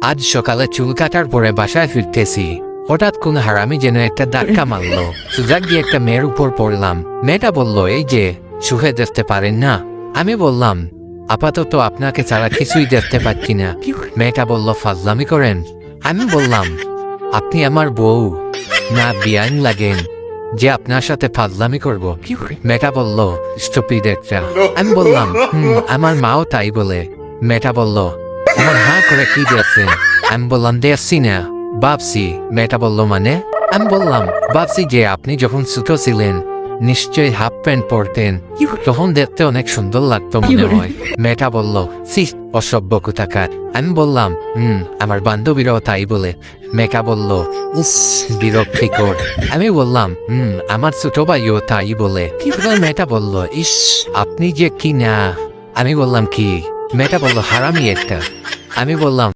আজ সকালে চুল কাটার পরে বাসায় ফিরতেছি, হঠাৎ কোন হারামি যেন একটা ধাক্কা মারলো। সুজাক গিয়ে একটা মেয়ের উপর পড়লাম। মেয়েটা বলল, এই যে সুখে দেখতে পারেন না। আমি বললাম, আপাতত আপনাকে ছাড়া কিছুই দেখতে পাচ্ছি না। মেয়েটা বলল, ফাজলামি করেন। আমি বললাম, আপনি আমার বউ না বিয়ান লাগেন যে আপনার সাথে ফাজলামি করব। মেয়েটা বলল, স্টুপিড একটা। আমি বললাম, আমার মাও তাই বলে। মেয়েটা বলল, আমার হা করে কি দেখছেন? আমি বললাম, দেখছি না, ভাবছি। মেয়েটা বলল, মানে? আমি বললাম, ভাবছি যে আপনি যখন ছোট ছিলেন নিশ্চয়ই হাফ প্যান্ট পরতেন, তখন দেখতে অনেক সুন্দর লাগতো মনে হয়। মেয়েটা বলল, সি অসভ্য কোথাকার। আমি বললাম, আমার বান্ধবীরাও তাই বলে। মেয়েটা বলল, উস বিরক্তিকর। আমি বললাম, আমার ছোট ভাইও তাই বলে। এবার মেয়েটা বলল, ইস আপনি যে কি না। আমি বললাম, কি? মেয়েটা বলল, হারামি একটা। আমি বললাম,